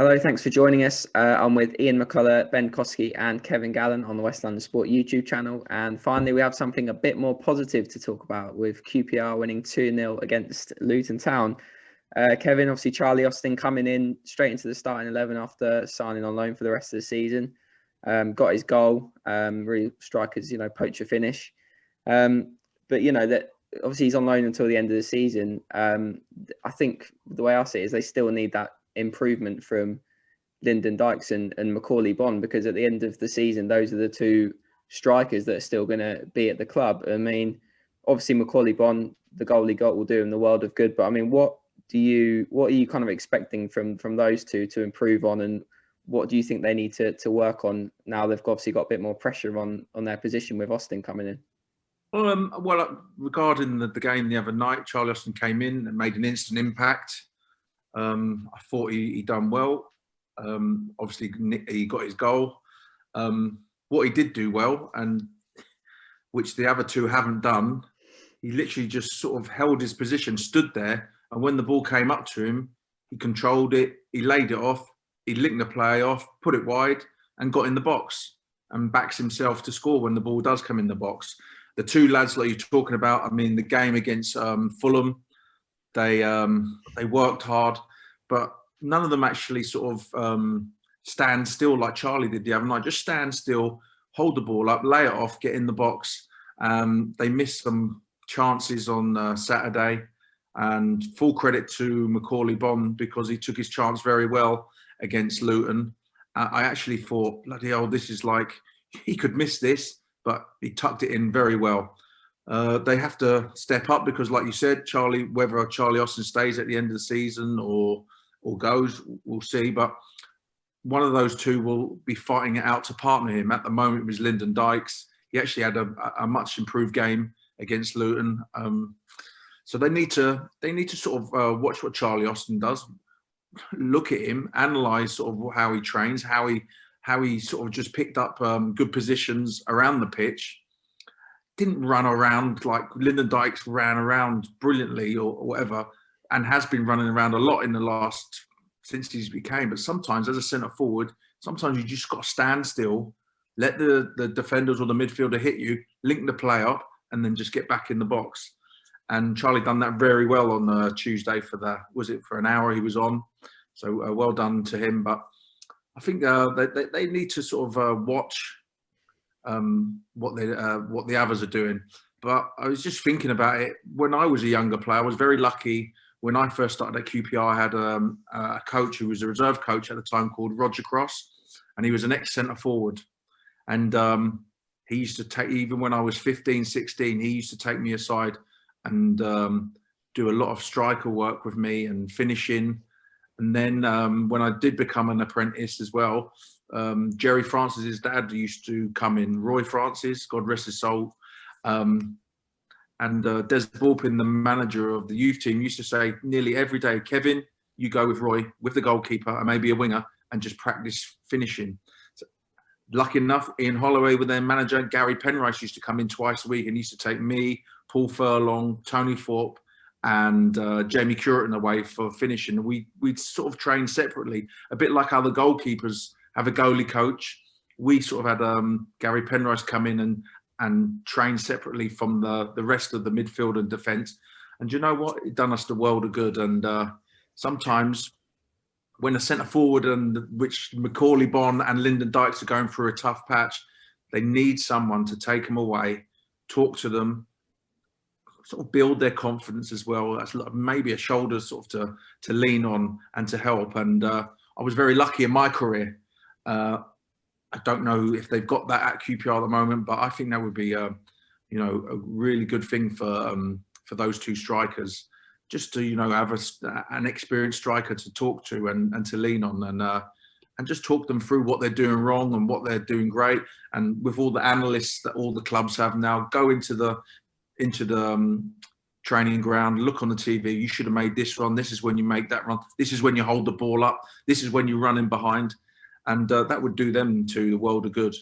Hello, thanks for joining us. I'm with Ian McCullough, Ben Kosky and Kevin Gallen on the West London Sport YouTube channel. And finally, we have something a bit more positive to talk about with QPR winning 2-0 against Luton Town. Kevin, obviously Charlie Austin coming in straight into the starting 11 after signing on loan for the rest of the season. Got his goal, really strikers, poacher finish. But, that obviously he's on loan until the end of the season. I think the way I see it is they still need that improvement from Lyndon Dykes and Macauley Bonne, because at the end of the season, those are the two strikers that are still going to be at the club. I mean, obviously Macauley Bonne, the goal he got will do him the world of good. But I mean, what are you kind of expecting from those two to improve on, and what do you think they need to work on now they've obviously got a bit more pressure on their position with Austin coming in? Well, regarding the game the other night, Charlie Austin came in and made an instant impact. I thought he done well. Obviously, he got his goal. What he did do well, and which the other two haven't done, he literally just sort of held his position, stood there, and when the ball came up to him, he controlled it, he laid it off, he linked the play off, put it wide, and got in the box, and backs himself to score when the ball does come in the box. The two lads that you're talking about, I mean, the game against Fulham, they worked hard, but none of them actually sort of stand still like Charlie did the other night. Just stand still, hold the ball up, lay it off, get in the box. They missed some chances on Saturday, and full credit to Macauley Bonne because he took his chance very well against Luton. I actually thought, bloody hell, this is like, he could miss this, but he tucked it in very well. They have to step up because, like you said, whether Charlie Austin stays at the end of the season or goes, we'll see. But one of those two will be fighting it out to partner him. At the moment, it was Lyndon Dykes. He actually had a much improved game against Luton. So they need to sort of watch what Charlie Austin does, look at him, analyse sort of how he trains, how he sort of just picked up good positions around the pitch. Didn't run around like Lyndon Dykes ran around brilliantly or whatever, and has been running around a lot in the last since he's became. But sometimes, as a centre forward, sometimes you just got to stand still, let the defenders or the midfielder hit you, link the play up, and then just get back in the box. And Charlie done that very well on Tuesday for an hour he was on. So well done to him. But I think they need to sort of watch what the others are doing. But I was just thinking about it. When I was a younger player, I was very lucky. When I first started at QPR, I had a coach who was a reserve coach at the time called Roger Cross, and he was an ex-centre forward. And he used to take, even when I was 15, 16, he used to take me aside and do a lot of striker work with me and finishing. And then when I did become an apprentice as well, Jerry Francis's dad used to come in, Roy Francis, God rest his soul. And Des Bulpin, the manager of the youth team, used to say nearly every day, Kevin, you go with Roy, with the goalkeeper and maybe a winger, and just practice finishing. So, lucky enough, Ian Holloway with their manager, Gary Penrice, used to come in twice a week and used to take me, Paul Furlong, Tony Thorpe, and Jamie Curtin away for finishing. We'd sort of train separately, a bit like how the goalkeepers have a goalie coach. We sort of had Gary Penrice come in and train separately from the rest of the midfield and defence. And you know what? It done us the world of good. And sometimes when a centre forward, and which Macauley Bonne and Lyndon Dykes are going through a tough patch, they need someone to take them away, talk to them, sort of build their confidence as well. That's maybe a shoulder sort of to lean on and to help. And I was very lucky in my career. I don't know if they've got that at QPR at the moment, but I think that would be, a really good thing for those two strikers, just to have an experienced striker to talk to and to lean on, and just talk them through what they're doing wrong and what they're doing great. And with all the analysts that all the clubs have now, go into the training ground, look on the TV. You should have made this run. This is when you make that run. This is when you hold the ball up. This is when you run in behind. And that would do them to the world of good.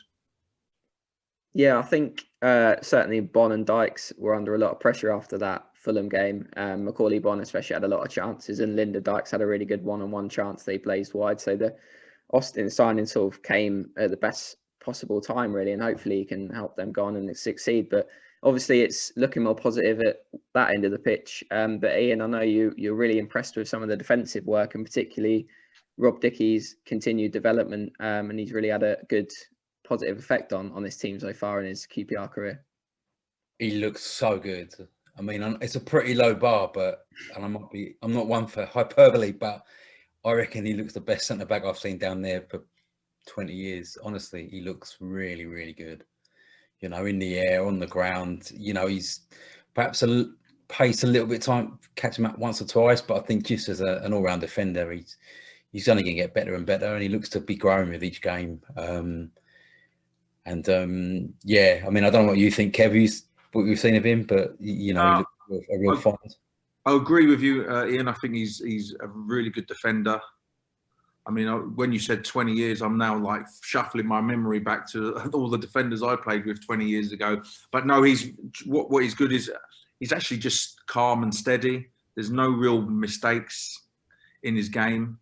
Yeah, I think certainly Bonne and Dykes were under a lot of pressure after that Fulham game. Macauley Bonne especially had a lot of chances, and Lyndon Dykes had a really good one-on-one chance they blazed wide. So the Austin signing sort of came at the best possible time, really, and hopefully he can help them go on and succeed. But obviously it's looking more positive at that end of the pitch. But Ian, I know you're really impressed with some of the defensive work, and particularly Rob Dickie's continued development, and he's really had a good positive effect on this team so far in his QPR career. He looks so good. I mean, it's a pretty low bar, but I'm not one for hyperbole, but I reckon he looks the best centre back I've seen down there for 20 years. Honestly, he looks really, really good. You know, in the air, on the ground. You know, he's perhaps paced a little bit time, catch him up once or twice, but I think just as an all-round defender, he's only going to get better and better, and he looks to be growing with each game. Yeah, I mean, I don't know what you think, Kev, what you've seen of him, but you know, he looks a real find. I agree with you, Ian. I think he's a really good defender. I mean, when you said 20 years, I'm now like shuffling my memory back to all the defenders I played with 20 years ago. But no, what he's good is he's actually just calm and steady. There's no real mistakes in his game.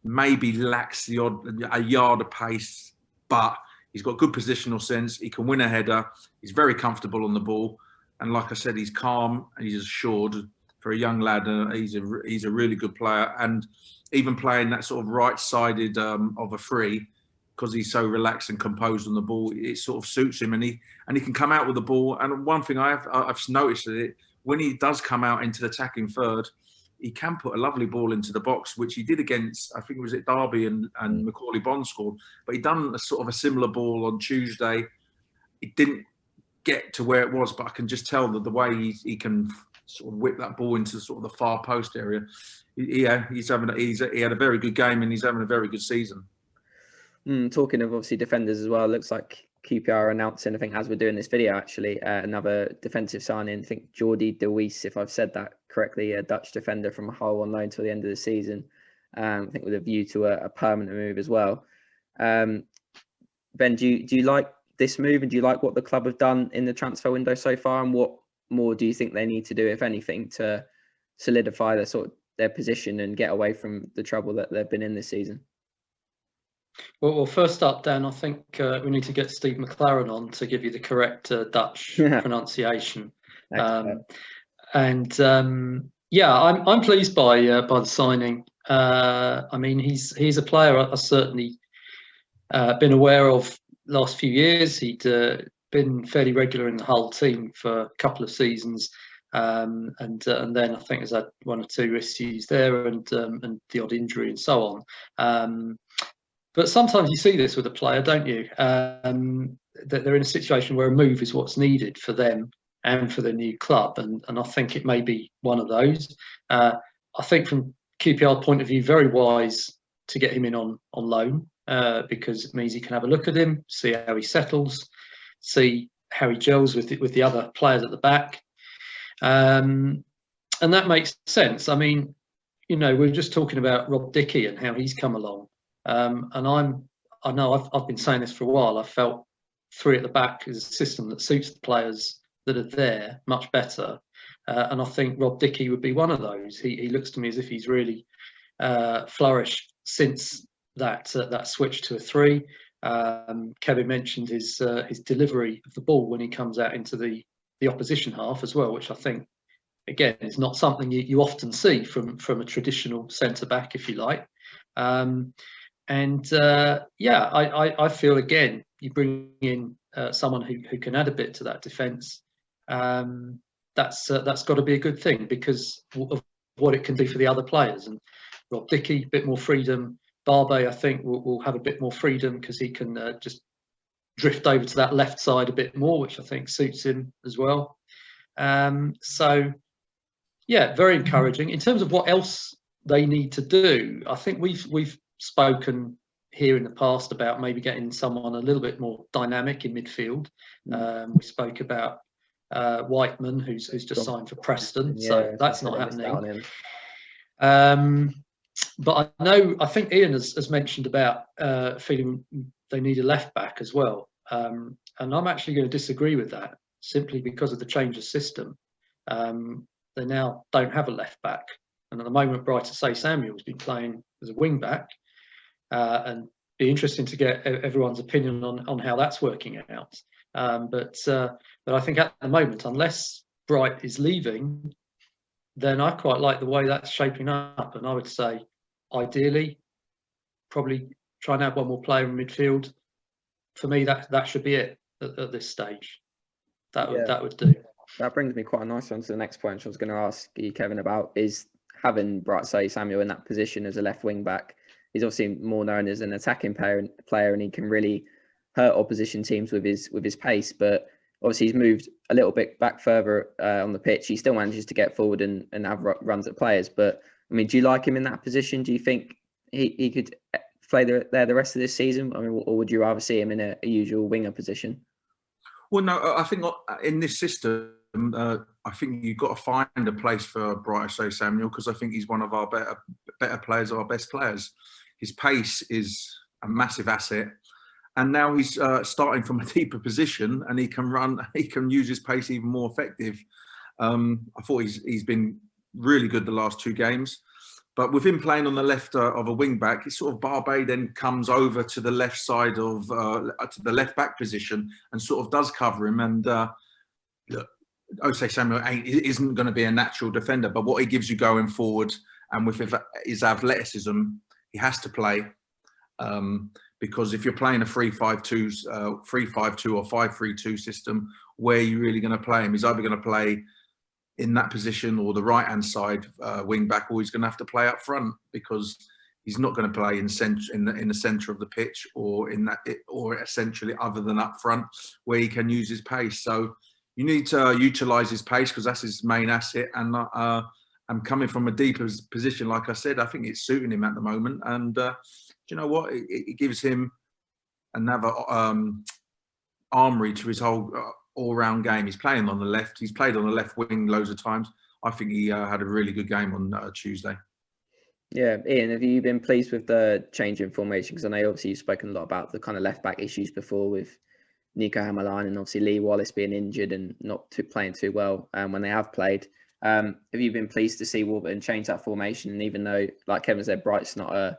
Maybe lacks a yard of pace, but he's got good positional sense. He can win a header. He's very comfortable on the ball. And like I said, he's calm and he's assured. For a young lad, he's a really good player. And even playing that sort of right-sided of a free, because he's so relaxed and composed on the ball, it sort of suits him. And he can come out with the ball. And one thing I've noticed is when he does come out into the attacking third, he can put a lovely ball into the box, which he did against, I think it was at Derby and Macauley Bonne scored. But he done a sort of a similar ball on Tuesday. It didn't get to where it was, but I can just tell that the way he can sort of whip that ball into sort of the far post area. He had a very good game, and he's having a very good season. Talking of obviously defenders as well, it looks like QPR are announcing, I think as we're doing this video actually, another defensive signing. I think Jordy De Wijs, if I've said that correctly, a Dutch defender from Hull on loan till the end of the season. I think with a view to a permanent move as well. Ben, do you like this move, and do you like what the club have done in the transfer window so far, and what more do you think they need to do, if anything, to solidify their position and get away from the trouble that they've been in this season? Well, first up, Dan, I think we need to get Steve McLaren on to give you the correct Dutch pronunciation. Yeah, I'm pleased by the signing. I mean, he's a player I've certainly been aware of last few years. He'd been fairly regular in the Hull team for a couple of seasons, and then I think has had one or two issues there, and the odd injury and so on. But sometimes you see this with a player, don't you? That they're in a situation where a move is what's needed for them and for their new club, and I think it may be one of those. I think from QPR point of view, very wise to get him in on loan, because it means he can have a look at him, see how he settles, see how he gels with the other players at the back, and that makes sense. I mean, you know, we were just talking about Rob Dickie and how he's come along, and I know I've been saying this for a while. I felt three at the back is a system that suits the players that are there much better, and I think Rob Dickie would be one of those. He looks to me as if he's really flourished since that switch to a three. Kevin mentioned his delivery of the ball when he comes out into the opposition half as well, which I think, again, is not something you often see from a traditional centre back, if you like. I feel, again, you bring in someone who can add a bit to that defence. That's got to be a good thing because of what it can do for the other players. And Rob Dickie, a bit more freedom. Barbe, I think, will have a bit more freedom because he can just drift over to that left side a bit more, which I think suits him as well. So, yeah, very encouraging. In terms of what else they need to do, I think we've spoken here in the past about maybe getting someone a little bit more dynamic in midfield. We spoke about Whiteman, who's just signed for Preston, so that's not happening. But I think Ian has mentioned about feeling they need a left back as well, and I'm actually going to disagree with that simply because of the change of system. they now don't have a left back. And at the moment, Bright Samuel's been playing as a wing back, and be interesting to get everyone's opinion on how that's working out. But I think at the moment, unless Bright is leaving, then I quite like the way that's shaping up. And I would say, ideally, probably try and have one more player in midfield. For me, that should be it at this stage. That would do. That brings me quite a nice one to the next point I was going to ask you, Kevin, about is having Bright Samuel in that position as a left wing back. He's obviously more known as an attacking player, and he can really hurt opposition teams with his pace. But obviously, he's moved a little bit back further on the pitch. He still manages to get forward and have runs at players. But I mean, do you like him in that position? Do you think he could play there the rest of this season? I mean, or would you rather see him in a usual winger position? Well, no, I think in this system, I think you've got to find a place for Bright Samuel, because I think he's one of our better players, our best players. His pace is a massive asset, and now he's starting from a deeper position, and he can run. He can use his pace even more effective. I thought he's been really good the last 2 games, but with him playing on the left of a wing back, it's sort of Barbet then comes over to the left side of to the left back position and sort of does cover him. And look, Osei Samuel isn't going to be a natural defender, but what he gives you going forward and with his athleticism, he has to play. Because if you're playing a 3-5-2 or 5-3-2 system, where are you really going to play him? He's either going to play in that position or the right-hand side wing back, or he's going to have to play up front, because he's not going to play in the centre of the pitch or essentially other than up front, where he can use his pace. So you need to utilise his pace, because that's his main asset. And I'm coming from a deeper position, like I said, I think it's suiting him at the moment. And do you know what? It gives him another armoury to his whole all-round game. He's playing on the left. He's played on the left wing loads of times. I think he had a really good game on Tuesday. Yeah, Ian, have you been pleased with the change in formation? Because I know obviously you've spoken a lot about the kind of left-back issues before with Nico Hammerline and obviously Lee Wallace being injured and not playing too well when they have played. Have you been pleased to see Wolverhampton change that formation? And even though, like Kevin said, Bright's not a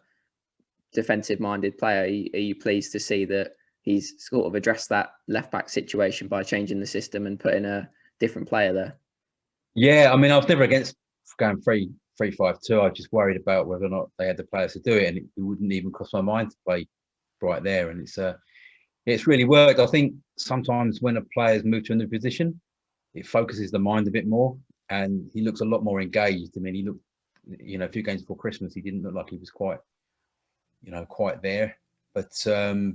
defensive-minded player, are you pleased to see that he's sort of addressed that left-back situation by changing the system and putting a different player there? Yeah, I mean, I was never against going 3-5-2. I was just worried about whether or not they had the players to do it, and it wouldn't even cross my mind to play Bright there. And it's really worked. I think sometimes when a player's moved to a new position, it focuses the mind a bit more, and he looks a lot more engaged. I mean, he looked, a few games before Christmas, he didn't look like he was quite there. But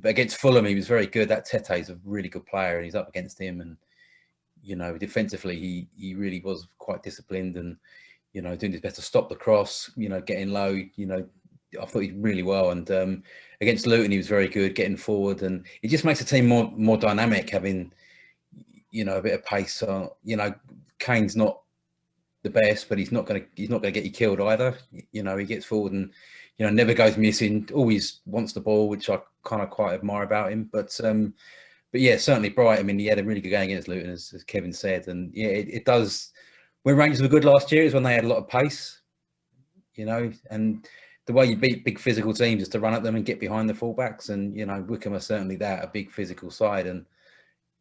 against Fulham, he was very good. That Tete's a really good player, and he's up against him. And defensively, he really was quite disciplined and doing his best to stop the cross. Getting low. I thought he did really well. And against Luton, he was very good, getting forward, and it just makes the team more dynamic, having a bit of pace. Kane's not the best, but he's not going to get you killed either. He gets forward and never goes missing. Always wants the ball, which I kind of quite admire about him. But yeah, certainly Bright. I mean, he had a really good game against Luton, as Kevin said, and yeah, it does. When Rangers were good last year is when they had a lot of pace, and the way you beat big physical teams is to run at them and get behind the fullbacks. And Wycombe are certainly a big physical side, and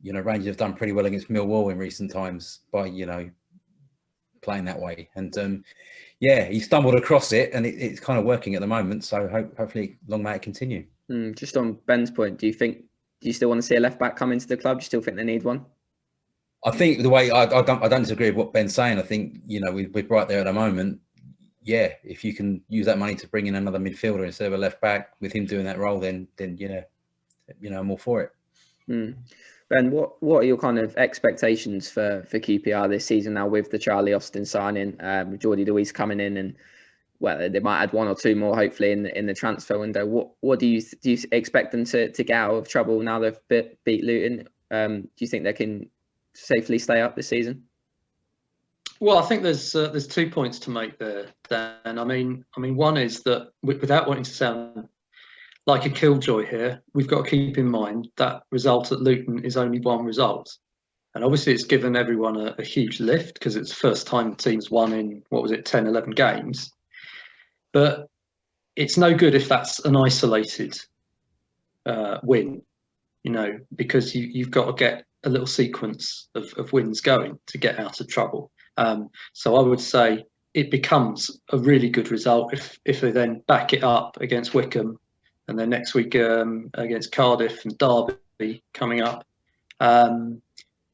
Rangers have done pretty well against Millwall in recent times by playing that way. And yeah, he stumbled across it, and it's kind of working at the moment. So hopefully, long may it continue. Just on Ben's point, do you still want to see a left back come into the club? Do you still think they need one? I think the way I don't disagree with what Ben's saying. I think we're right there at the moment. Yeah, if you can use that money to bring in another midfielder instead of a left back with him doing that role, then I'm all for it. Ben, what are your kind of expectations for QPR this season now with the Charlie Austin signing, Jordy De Wijs coming in, and they might add one or two more hopefully in the transfer window. What do you expect them to get out of trouble now they've beat Luton? Do you think they can safely stay up this season? Well, I think there's 2 points to make there, Dan. I mean, one is that without wanting to sound like a killjoy here, we've got to keep in mind that result at Luton is only one result. And obviously it's given everyone a huge lift because it's the first time the team's won in, 10, 11 games. But it's no good if that's an isolated win, because you've got to get a little sequence of wins going to get out of trouble. So I would say it becomes a really good result if they then back it up against Wycombe, and then next week against Cardiff and Derby coming up. And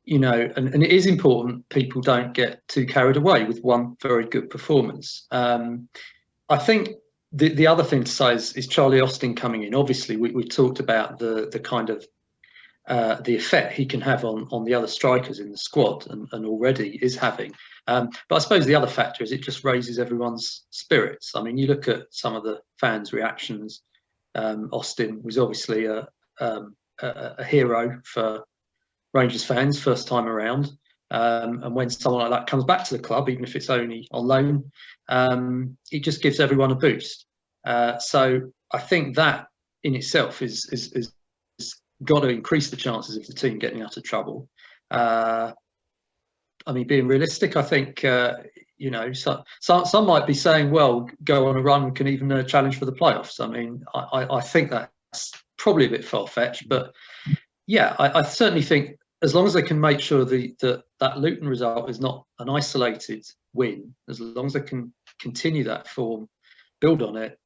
it is important people don't get too carried away with one very good performance. I think the other thing to say is Charlie Austin coming in. Obviously, we talked about the kind of the effect he can have on the other strikers in the squad, and already is having. But I suppose the other factor is it just raises everyone's spirits. I mean, you look at some of the fans' reactions. Austin was obviously a hero for Rangers fans first time around. And when someone like that comes back to the club, even if it's only on loan, it just gives everyone a boost. So I think that in itself is got to increase the chances of the team getting out of trouble. I mean, being realistic, I think some might be saying, well, go on a run, can even challenge for the playoffs. I mean, I think that's probably a bit far-fetched, but yeah, I certainly think as long as they can make sure that Luton result is not an isolated win, as long as they can continue that form, build on it,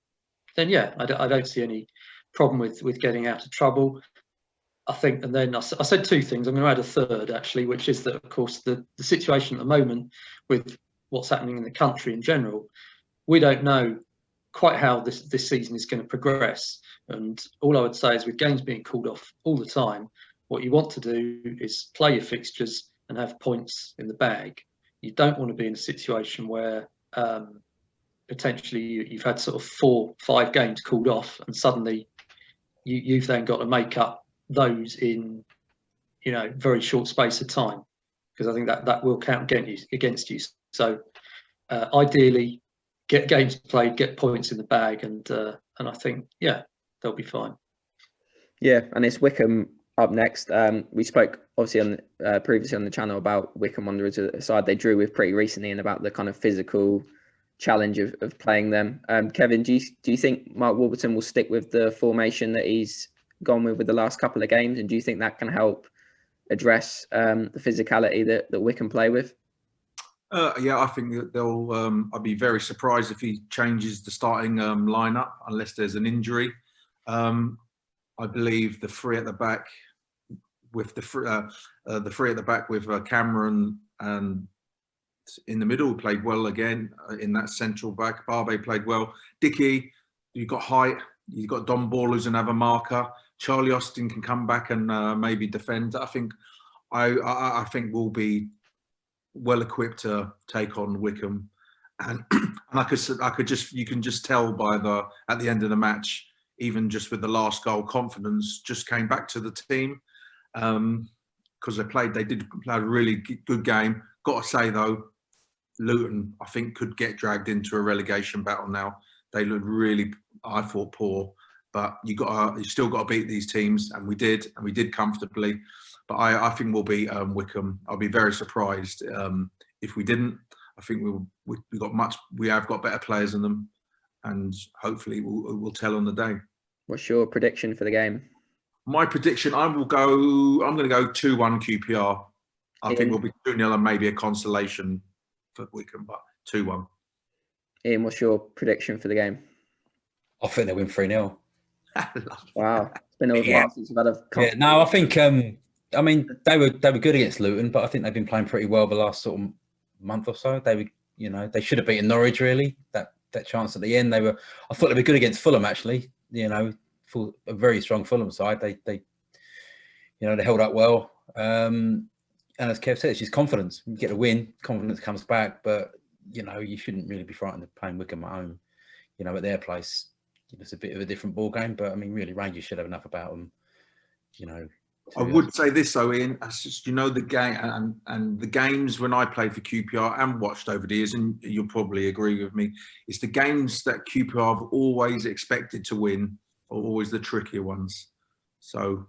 then yeah, I don't see any problem with getting out of trouble. I think, and then I said two things. I'm going to add a third, actually, which is that, of course, the situation at the moment with what's happening in the country in general, we don't know quite how this season is going to progress. And all I would say is with games being called off all the time, what you want to do is play your fixtures and have points in the bag. You don't want to be in a situation where potentially you've had sort of 4-5 games called off, and suddenly you've then got to make up those in very short space of time, because I think that will count against you. So ideally, get games played, get points in the bag, and I think they'll be fine. Yeah, and it's Wycombe up next. We spoke obviously on previously on the channel about Wycombe Wanderers, a side they drew with pretty recently, and about the kind of physical challenge of playing them. Kevin, do you think Mark Warburton will stick with the formation that he's gone with the last couple of games, and do you think that can help address the physicality that Wycombe play with? Yeah, I think that they'll. I'd be very surprised if he changes the starting lineup unless there's an injury. I believe the three at the back with Cameron, and in the middle played well again. In that central back, Barbe played well. Dickey, you've got height. You've got Don Ball who's another marker. Charlie Austin can come back and maybe defend. I think we'll be well equipped to take on Wycombe, and you can just tell by at the end of the match, even just with the last goal, confidence just came back to the team, because they did play a really good game. Got to say though, Luton I think could get dragged into a relegation battle now. They looked really, I thought, poor. But you still got to beat these teams, and we did comfortably. But I think we'll beat Wycombe. I'll be very surprised if we didn't. I think we have got better players than them, and hopefully we'll tell on the day. What's your prediction for the game? My prediction, I'm going to go 2-1 QPR. I think we'll be 2-0 and maybe a consolation for Wycombe, but 2-1. Ian, what's your prediction for the game? I think they'll win 3-0. Wow, it's been a while since we've had a. Yeah, no, I think. I mean, they were good against Luton, but I think they've been playing pretty well the last sort of month or so. They should have beaten Norwich really. That chance at the end, I thought they'd be good against Fulham actually. For a very strong Fulham side, they held up well. And as Kev said, it's just confidence. You get a win, confidence comes back, but you shouldn't really be frightened of playing Wycombe at home. At their place. It's a bit of a different ball game, but I mean, really, Rangers should have enough about them. I would say this though, Ian. It's just the game and the games when I played for QPR and watched over the years, and you'll probably agree with me. It's the games that QPR have always expected to win are always the trickier ones. So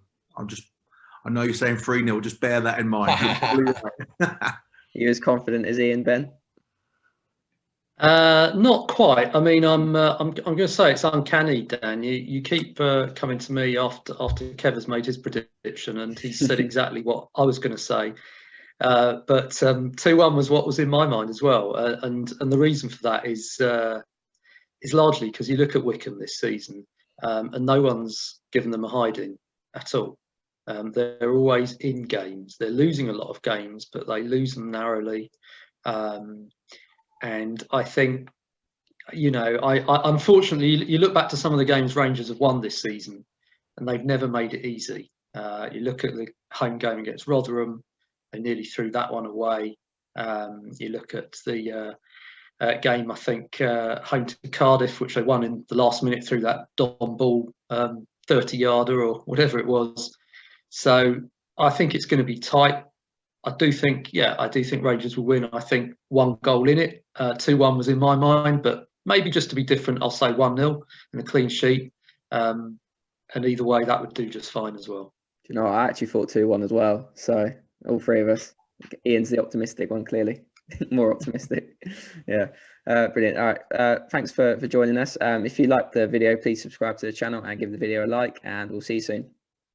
I know you're saying 3-0. Just bear that in mind. You're probably right. Are you as confident as Ian, Ben? Not quite. I mean, I'm going to say it's uncanny, Dan. You keep coming to me after Kevin's made his prediction, and he said exactly what I was going to say. But 2-1 was what was in my mind as well, and the reason for that is largely because you look at Wycombe this season, and no one's given them a hiding at all. They're always in games. They're losing a lot of games, but they lose them narrowly. And I think, I unfortunately, you look back to some of the games Rangers have won this season, and they've never made it easy. You look at the home game against Rotherham, they nearly threw that one away. You look at the game, I think, home to Cardiff, which they won in the last minute through that Don Ball 30-yarder or whatever it was. So I think it's going to be tight. I do think Rangers will win. I think 1 goal in it. 2-1 was in my mind, but maybe just to be different, I'll say 1-0 and a clean sheet. And either way, that would do just fine as well. Do you know, I actually thought 2-1 as well. So all three of us. Ian's the optimistic one, clearly. More optimistic. Yeah. Brilliant. All right. Thanks for joining us. If you liked the video, please subscribe to the channel and give the video a like, and we'll see you soon.